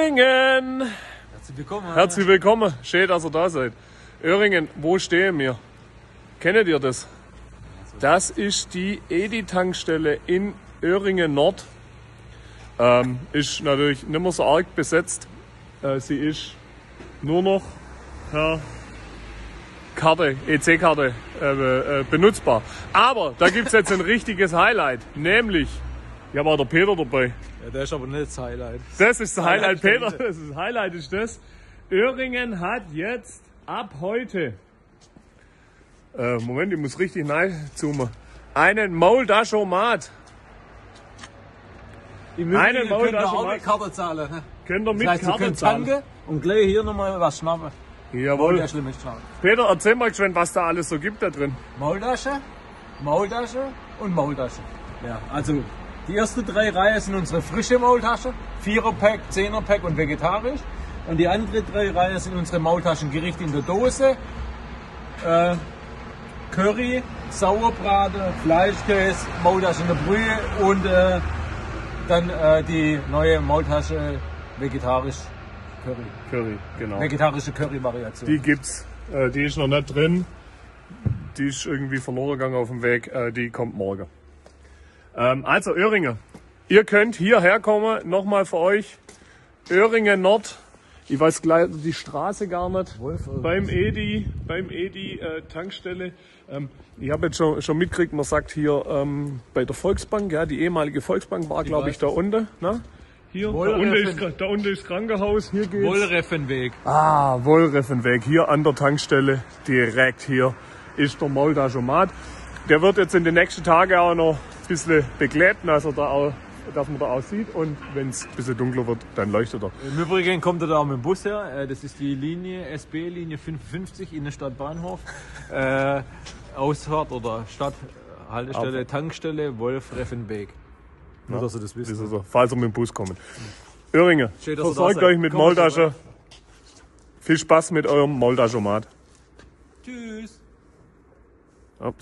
Öhringen! Herzlich willkommen. Herzlich willkommen. Schön, dass ihr da seid. Öhringen, wo stehen wir? Kennt ihr das? Das ist die Edi-Tankstelle in Öhringen Nord. Ist natürlich nicht mehr so arg besetzt. Sie ist nur noch per Karte, EC-Karte benutzbar. Aber da gibt es jetzt ein richtiges Highlight, nämlich, ich habe auch der Peter dabei. Ja, der ist aber nicht das Highlight. Das ist das Highlight, Peter. Das Highlight ist das. Öhringen hat jetzt ab heute, Moment, ich muss richtig zoomen, einen Maultaschomat. Einen Maultaschomat. Karte zahlen. Ne? Könnt ihr mit Das heißt, ihr Karte könnt zahlen? tanken und gleich hier nochmal was schnappen. Jawohl. Maultasche mitschnappen. Peter, erzähl mal geschwind, was da alles so gibt da drin. Maultasche, Maultasche und Maultasche. Ja, also die ersten 3 Reihen sind unsere frische Maultasche. 4er-Pack, 10er-Pack und vegetarisch. Und die anderen 3 Reihen sind unsere Maultaschengerichte in der Dose. Curry, Sauerbraten, Fleischkäse, Maultasche in der Brühe und dann die neue Maultasche vegetarisch Curry. Curry, genau. Vegetarische Curry-Variation. Die gibt's, die ist noch nicht drin. Die ist irgendwie verloren gegangen auf dem Weg. Die kommt morgen. Also Öhringen. Ihr könnt hierher kommen, nochmal für euch. Öhringen Nord. Ich weiß gleich die Straße gar nicht. Beim Edi Tankstelle. Ich habe jetzt schon mitgekriegt, man sagt hier bei der Volksbank, ja, die ehemalige Volksbank war, glaube ich, da unten. Ne? Hier, da unten ist Krankenhaus. Hier geht's. Wollreffenweg. Ah, Wollreffenweg. Hier an der Tankstelle, direkt hier, ist der Maultaschomat. Der wird jetzt in den nächsten Tagen auch noch ein bisschen beklebt, also dass man da auch sieht. Und wenn es ein bisschen dunkler wird, dann leuchtet er. Im Übrigen kommt er da mit dem Bus her. Das ist die Linie SB-Linie 55 Innenstadt Bahnhof. Ausfahrt oder Stadthaltestelle, Tankstelle Wolfreffenweg. Nur, dass ihr das wisst. Also, falls ihr mit dem Bus kommt. Öhringen, Schön, dass ihr versorgt da seid. euch mit Kommt Maultasche. Viel Spaß mit eurem Maultaschomat. Tschüss.